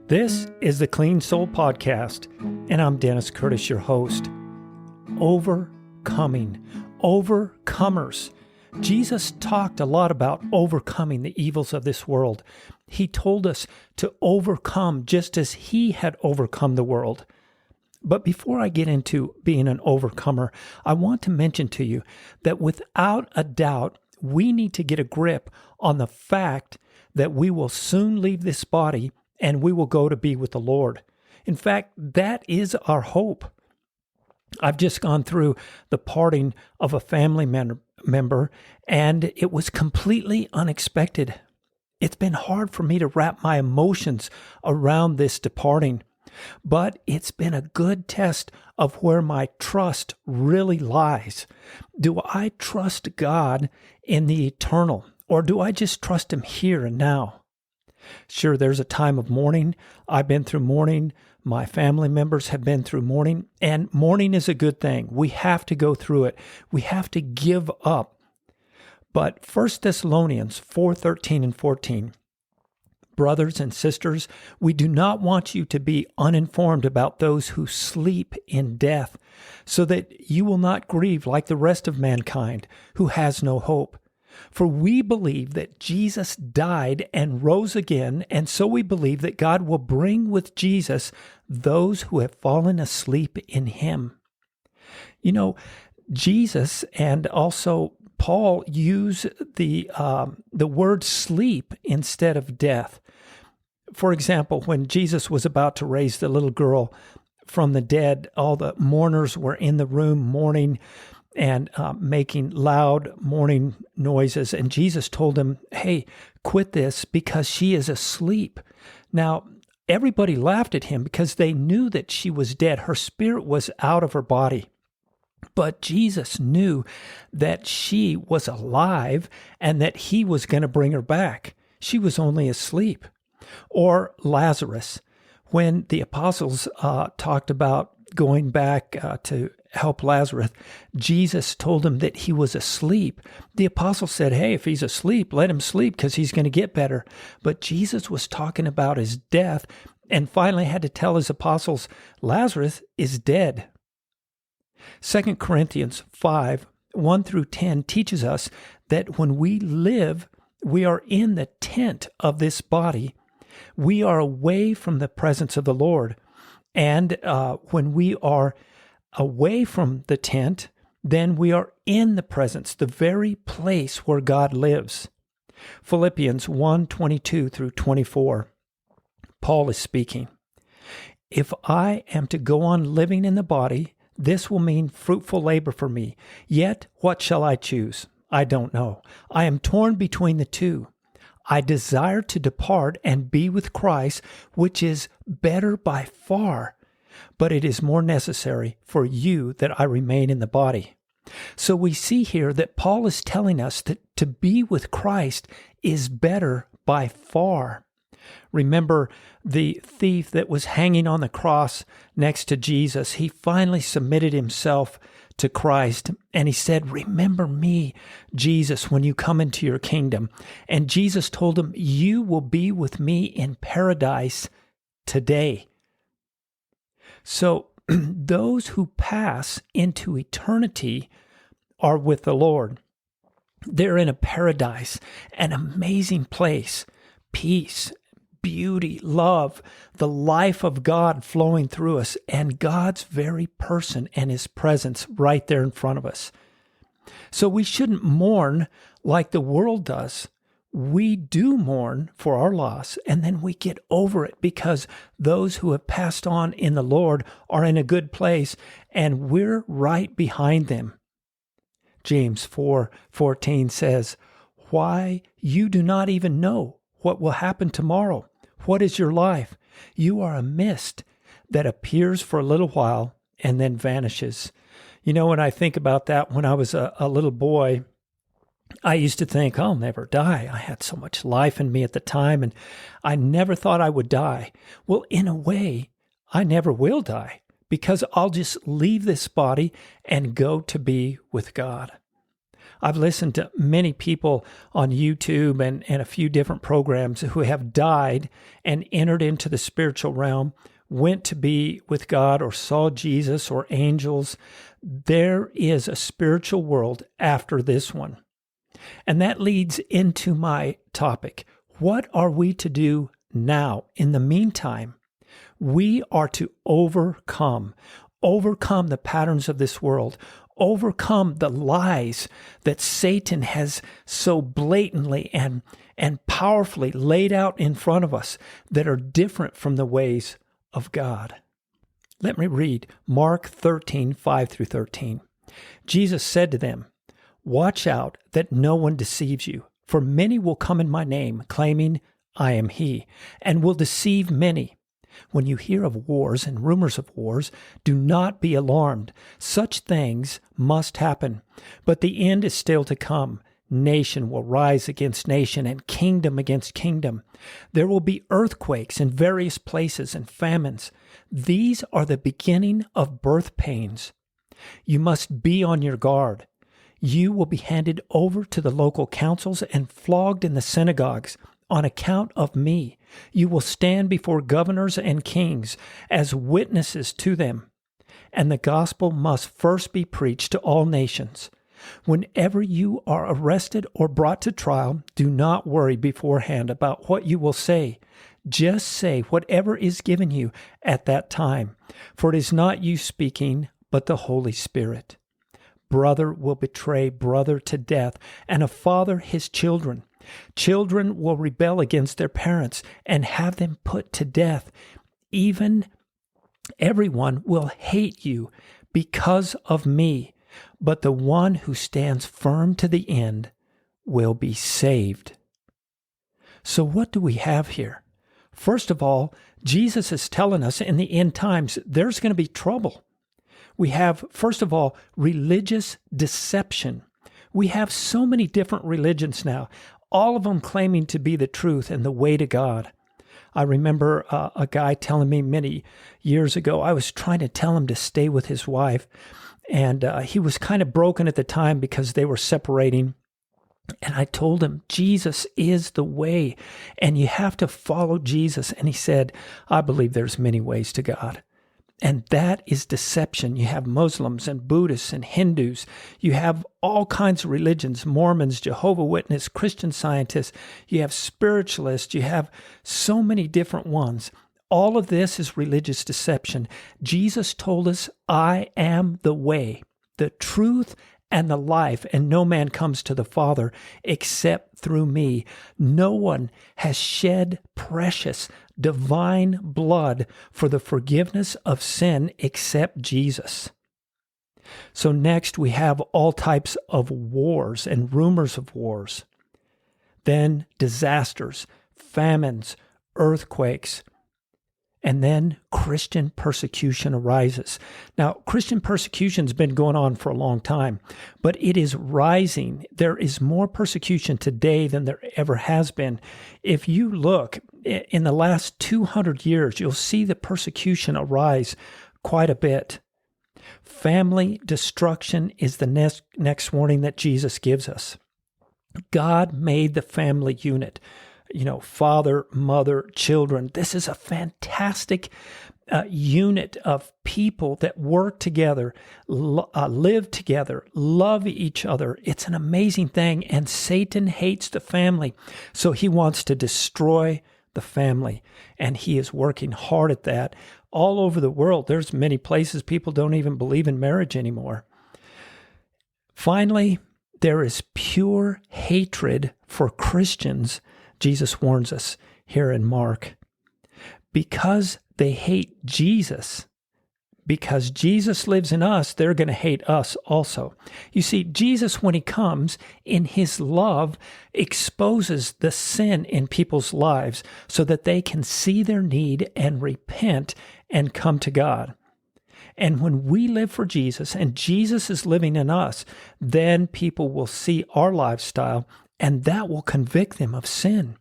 This is the Clean Soul Podcast, and I'm Dennis Curtis, your host. Overcoming, overcomers. Jesus talked a lot about overcoming the evils of this world. He told us to overcome just as He had overcome the world. But before I get into being an overcomer, I want to mention to you that without a doubt, we need to get a grip on the fact that we will soon leave this body and we will go to be with the Lord. In fact, that is our hope. I've just gone through the parting of a family member, and it was completely unexpected. It's been hard for me to wrap my emotions around this departing, but it's been a good test of where my trust really lies. Do I trust God in the eternal, or do I just trust Him here and now? Sure, there's a time of mourning. I've been through mourning. My family members have been through mourning, and mourning is a good thing. We have to go through it. We have to give up. But 1 Thessalonians 4:13 and 14, brothers and sisters, we do not want you to be uninformed about those who sleep in death, so that you will not grieve like the rest of mankind who has no hope. For we believe that Jesus died and rose again, and so we believe that God will bring with Jesus those who have fallen asleep in Him. You know, Jesus and also Paul use the word sleep instead of death. For example, when Jesus was about to raise the little girl from the dead, all the mourners were in the room mourning and making loud mourning noises. And Jesus told him, hey, quit this because she is asleep. Now, everybody laughed at him because they knew that she was dead. Her spirit was out of her body. But Jesus knew that she was alive and that He was going to bring her back. She was only asleep. Or Lazarus, when the apostles talked about going back to help Lazarus, Jesus told him that he was asleep. The apostles said, hey, if he's asleep, let him sleep because he's going to get better. But Jesus was talking about his death and finally had to tell his apostles, Lazarus is dead. 2 Corinthians 5:1 through 10 teaches us that when we live, we are in the tent of this body. We are away from the presence of the Lord. And when we are away from the tent, then we are in the presence, the very place where God lives. Philippians 1:22 through 24. Paul is speaking. If I am to go on living in the body, this will mean fruitful labor for me. Yet, what shall I choose? I don't know. I am torn between the two. I desire to depart and be with Christ, which is better by far. But it is more necessary for you that I remain in the body. So we see here that Paul is telling us that to be with Christ is better by far. Remember the thief that was hanging on the cross next to Jesus. He finally submitted himself to Christ, and he said, remember me, Jesus, when you come into your kingdom. And Jesus told him, you will be with me in paradise today. So those who pass into eternity are with the Lord. They're in a paradise, an amazing place, peace, beauty, love, the life of God flowing through us, and God's very person and His presence right there in front of us. So we shouldn't mourn like the world does. We do mourn for our loss, and then we get over it because those who have passed on in the Lord are in a good place, and we're right behind them. James 4:14 says, why, you do not even know what will happen tomorrow. What is your life? You are a mist that appears for a little while and then vanishes. You know, when I think about that, when I was a little boy, I used to think, I'll never die. I had so much life in me at the time, and I never thought I would die. Well, in a way, I never will die because I'll just leave this body and go to be with God. I've listened to many people on YouTube and a few different programs who have died and entered into the spiritual realm, went to be with God or saw Jesus or angels. There is a spiritual world after this one. And that leads into my topic. What are we to do now? In the meantime, we are to overcome the patterns of this world, overcome the lies that Satan has so blatantly and powerfully laid out in front of us that are different from the ways of God. Let me read Mark 13, 5 through 13. Jesus said to them, "Watch out that no one deceives you, for many will come in my name, claiming, 'I am he,' and will deceive many. When you hear of wars and rumors of wars, do not be alarmed. Such things must happen, but the end is still to come. Nation will rise against nation and kingdom against kingdom. There will be earthquakes in various places and famines. These are the beginning of birth pains. You must be on your guard. You will be handed over to the local councils and flogged in the synagogues. On account of me, you will stand before governors and kings as witnesses to them. And the gospel must first be preached to all nations. Whenever you are arrested or brought to trial, do not worry beforehand about what you will say. Just say whatever is given you at that time, for it is not you speaking, but the Holy Spirit. Brother will betray brother to death, and a father his children. Children will rebel against their parents and have them put to death. Even everyone will hate you because of me, but the one who stands firm to the end will be saved." So what do we have here? First of all, Jesus is telling us in the end times there's going to be trouble. We have, first of all, religious deception. We have so many different religions now, all of them claiming to be the truth and the way to God. I remember a guy telling me many years ago, I was trying to tell him to stay with his wife, and he was kind of broken at the time because they were separating. And I told him, Jesus is the way, and you have to follow Jesus. And he said, I believe there's many ways to God. And that is deception. You have Muslims and Buddhists and Hindus. You have all kinds of religions, Mormons, Jehovah's Witnesses, Christian Scientists. You have spiritualists. You have so many different ones. All of this is religious deception. Jesus told us, I am the way, the truth, and the life, and no man comes to the Father except through me. No one has shed precious, divine blood for the forgiveness of sin except Jesus. So next we have all types of wars and rumors of wars. Then disasters, famines, earthquakes, and then Christian persecution arises. Now, Christian persecution's been going on for a long time, but it is rising. There is more persecution today than there ever has been. If you look in the last 200 years, you'll see the persecution arise quite a bit. Family destruction is the next warning that Jesus gives us. God made the family unit. Father, mother, children. This is a fantastic unit of people that work together, live together, love each other. It's an amazing thing. And Satan hates the family, so he wants to destroy the family. And he is working hard at that all over the world. There's many places people don't even believe in marriage anymore. Finally, there is pure hatred for Christians. Jesus warns us here in Mark, because they hate Jesus, because Jesus lives in us, they're going to hate us also. You see, Jesus, when he comes in his love, exposes the sin in people's lives so that they can see their need and repent and come to God. And when we live for Jesus and Jesus is living in us, then people will see our lifestyle and that will convict them of sin.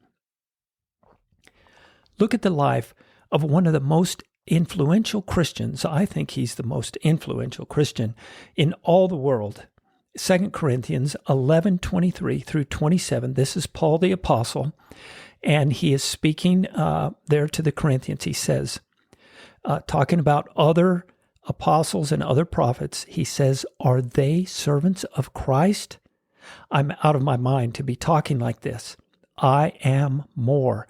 Look at the life of one of the most influential Christians. I think he's the most influential Christian in all the world. 2 Corinthians 11:23 through 27. This is Paul the Apostle, and he is speaking there to the Corinthians. He says, talking about other apostles and other prophets, he says, "Are they servants of Christ? I'm out of my mind to be talking like this. I am more.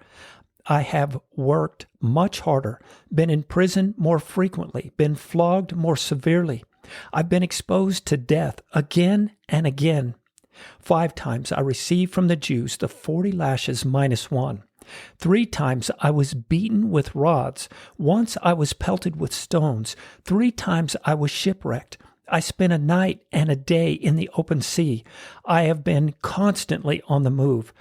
I have worked much harder, been in prison more frequently, been flogged more severely. I've been exposed to death again and again. 5 times I received from the Jews the 40 lashes minus 1. 3 times I was beaten with rods. Once I was pelted with stones. 3 times I was shipwrecked. I spent a night and a day in the open sea. I have been constantly on the move.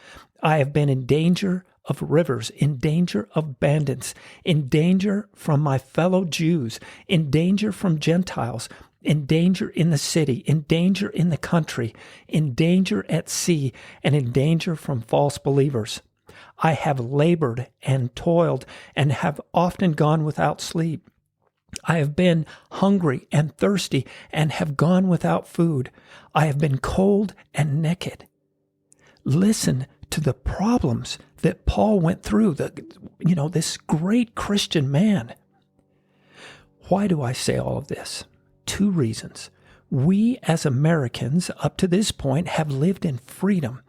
I have been in danger of rivers, in danger of bandits, in danger from my fellow Jews, in danger from Gentiles, in danger in the city, in danger in the country, in danger at sea, and in danger from false believers. I have labored and toiled and have often gone without sleep. I have been hungry and thirsty and have gone without food. I have been cold and naked." Listen to the problems that Paul went through, this great Christian man. Why do I say all of this? 2 reasons. We as Americans up to this point have lived in freedom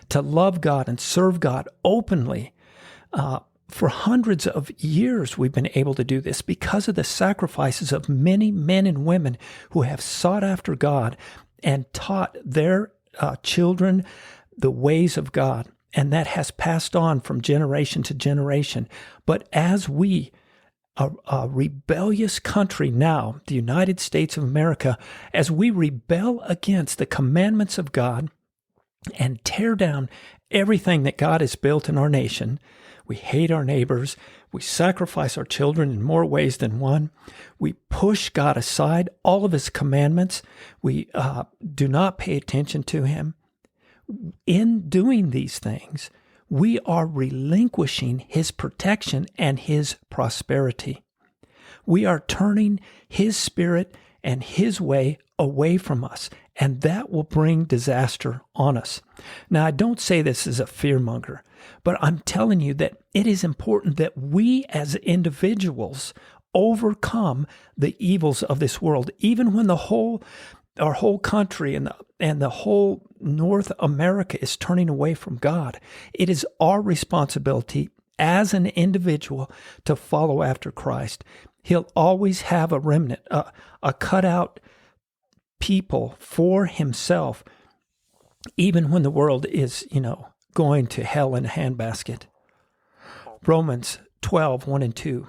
to love God and serve God openly. For hundreds of years, we've been able to do this because of the sacrifices of many men and women who have sought after God and taught their children the ways of God. And that has passed on from generation to generation. But as we, a rebellious country now, the United States of America, as we rebel against the commandments of God and tear down everything that God has built in our nation, we hate our neighbors, we sacrifice our children in more ways than one, we push God aside, all of his commandments, we do not pay attention to him. In doing these things, we are relinquishing his protection and his prosperity. We are turning his spirit and his way away from us, and that will bring disaster on us. Now, I don't say this as a fearmonger, but I'm telling you that it is important that we as individuals overcome the evils of this world, even when our whole country and the whole North America is turning away from God. It is our responsibility as an individual to follow after Christ. He'll always have a remnant, a cutout people for himself, even when the world is, going to hell in a handbasket. Romans 12:1 and 2.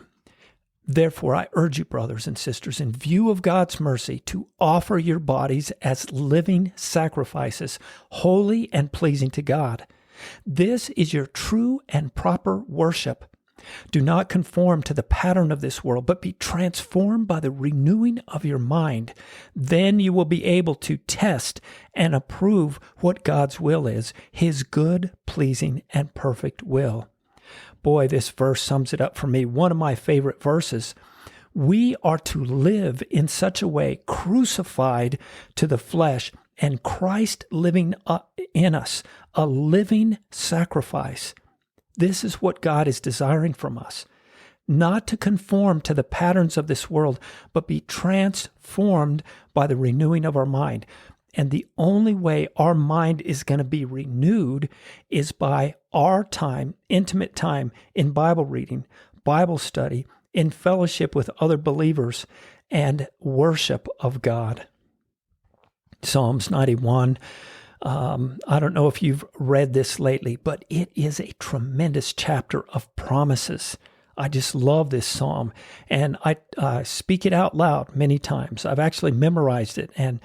Therefore, I urge you, brothers and sisters, in view of God's mercy, to offer your bodies as living sacrifices, holy and pleasing to God. This is your true and proper worship. Do not conform to the pattern of this world, but be transformed by the renewing of your mind. Then you will be able to test and approve what God's will is, his good, pleasing, and perfect will. Boy, this verse sums it up for me. One of my favorite verses. We are to live in such a way, crucified to the flesh, and Christ living in us, a living sacrifice. This is what God is desiring from us. Not to conform to the patterns of this world, but be transformed by the renewing of our mind. And the only way our mind is going to be renewed is by our time, intimate time in Bible reading, Bible study, in fellowship with other believers, and worship of God. Psalms 91. I don't know if you've read this lately, but it is a tremendous chapter of promises. I just love this psalm, and I speak it out loud many times. I've actually memorized it and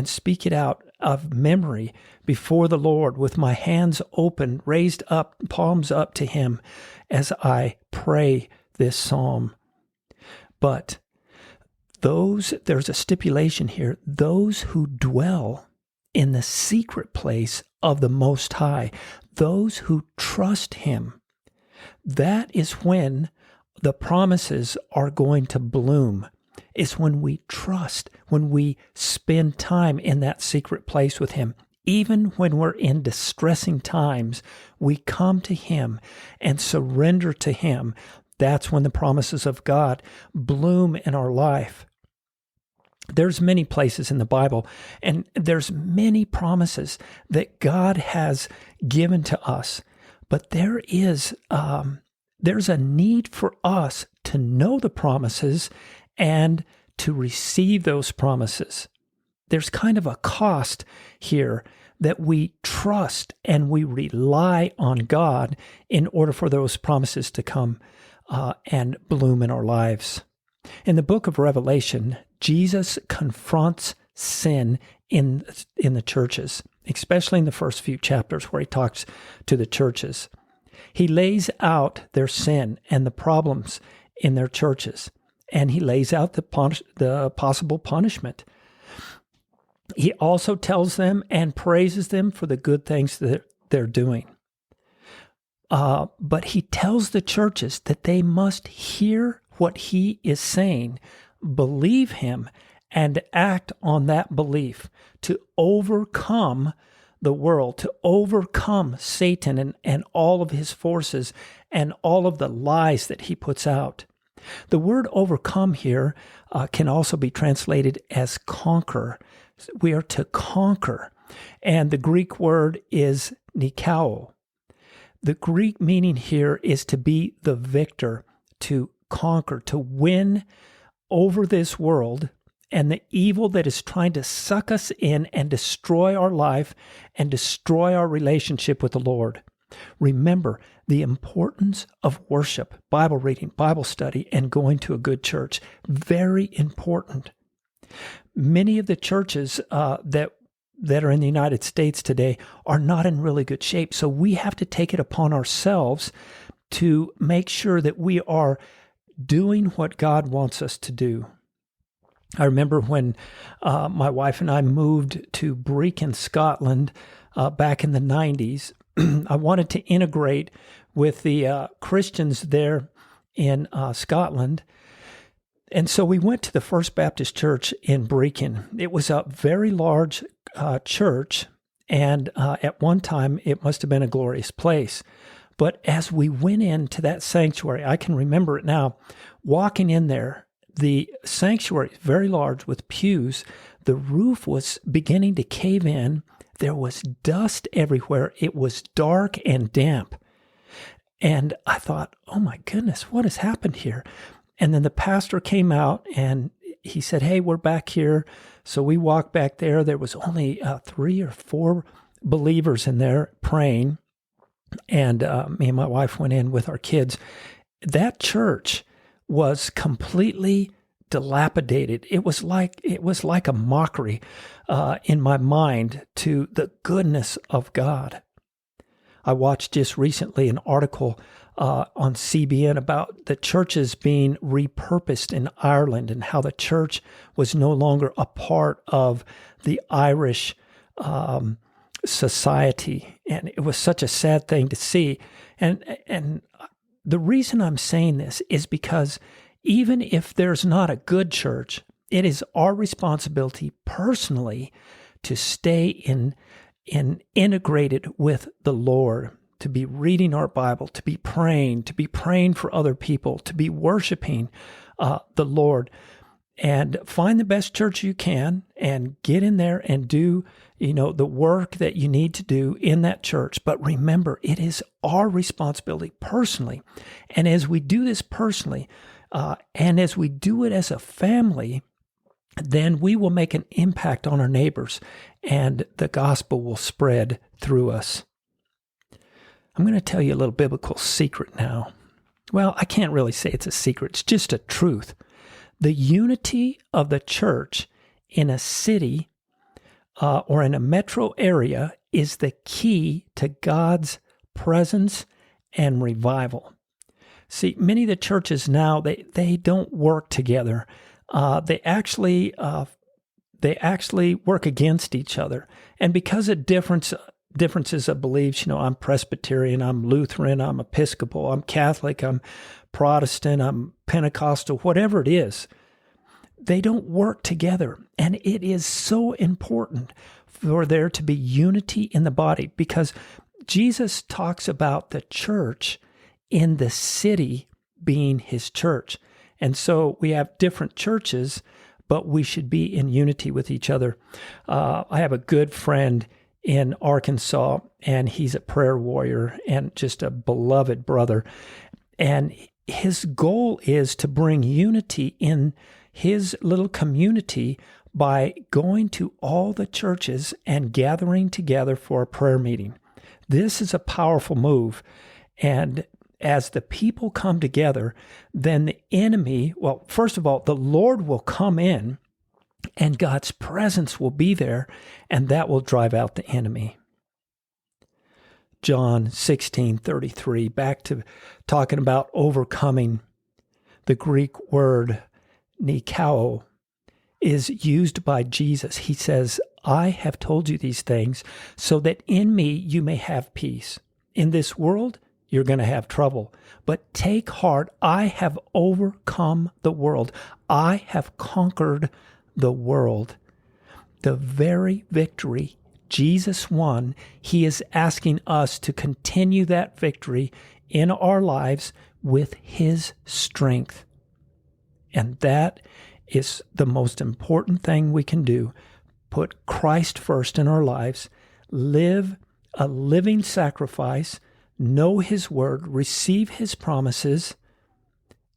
speak it out of memory before the Lord with my hands open, raised up, palms up to him as I pray this psalm. But there's a stipulation here, those who dwell in the secret place of the Most High, those who trust him, that is when the promises are going to bloom. is when we trust, when we spend time in that secret place with Him. Even when we're in distressing times, we come to Him and surrender to Him. That's when the promises of God bloom in our life. There's many places in the Bible, and there's many promises that God has given to us. But there's a need for us to know the promises and to receive those promises. There's kind of a cost here that we trust and we rely on God in order for those promises to come and bloom in our lives. In the book of Revelation, Jesus confronts sin in the churches, especially in the first few chapters where He talks to the churches. He lays out their sin and the problems in their churches, and He lays out the possible punishment. He also tells them and praises them for the good things that they're doing. But He tells the churches that they must hear what He is saying, believe Him, and act on that belief to overcome the world, to overcome Satan and all of his forces and all of the lies that he puts out. The word overcome here can also be translated as conquer. We are to conquer. And the Greek word is nikao. The Greek meaning here is to be the victor, to conquer, to win over this world and the evil that is trying to suck us in and destroy our life and destroy our relationship with the Lord. Remember the importance of worship, Bible reading, Bible study, and going to a good church. Very important. Many of the churches that are in the United States today are not in really good shape. So we have to take it upon ourselves to make sure that we are doing what God wants us to do. I remember when my wife and I moved to Brechin, Scotland, back in the 90s. I wanted to integrate with the Christians there in Scotland. And so we went to the First Baptist Church in Brechin. It was a very large church, and at one time it must have been a glorious place. But as we went into that sanctuary, I can remember it now, walking in there, the sanctuary is very large with pews. The roof was beginning to cave in. There was dust everywhere. It was dark and damp. And I thought, oh my goodness, what has happened here? And then the pastor came out and he said, hey, we're back here. So we walked back there. There was only 3 or 4 believers in there praying. And me and my wife went in with our kids. That church was completely dilapidated. It was like a mockery in my mind to the goodness of God. I watched just recently an article on CBN about the churches being repurposed in Ireland and how the church was no longer a part of the Irish society. And it was such a sad thing to see. And the reason I'm saying this is because even if there's not a good church, it is our responsibility personally to stay integrated with the Lord, to be reading our Bible, to be praying for other people, to be worshiping the Lord. And find the best church you can and get in there and do, the work that you need to do in that church. But remember, it is our responsibility personally. And as we do this personally, and as we do it as a family, then we will make an impact on our neighbors and the gospel will spread through us. I'm going to tell you a little biblical secret now. Well, I can't really say it's a secret. It's just a truth. The unity of the church in a city or in a metro area is the key to God's presence and revival. See, many of the churches now, they don't work together. They actually work against each other. And because of differences of beliefs, I'm Presbyterian, I'm Lutheran, I'm Episcopal, I'm Catholic, I'm Protestant, I'm Pentecostal, whatever it is, they don't work together. And it is so important for there to be unity in the body, because Jesus talks about the church in the city being his church. And so we have different churches, but we should be in unity with each other. I have a good friend in Arkansas, and he's a prayer warrior and just a beloved brother. And his goal is to bring unity in his little community by going to all the churches and gathering together for a prayer meeting. This is a powerful move. And as the people come together, then the enemy, well, first of all, the Lord will come in and God's presence will be there, and that will drive out the enemy. John 16:33, back to talking about overcoming. The Greek word nikao is used by Jesus. He says, I have told you these things so that in me you may have peace. In this world, you're going to have trouble. But take heart, I have overcome the world. I have conquered the world. The very victory Jesus won, he is asking us to continue that victory in our lives with his strength. And that is the most important thing we can do. Put Christ first in our lives, live a living sacrifice, know his word, receive his promises,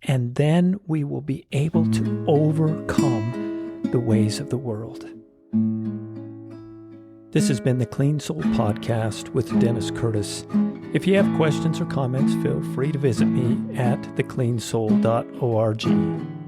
and then we will be able to overcome the ways of the world. This has been the Clean Soul Podcast with Dennis Curtis. If you have questions or comments, feel free to visit me at thecleansoul.org.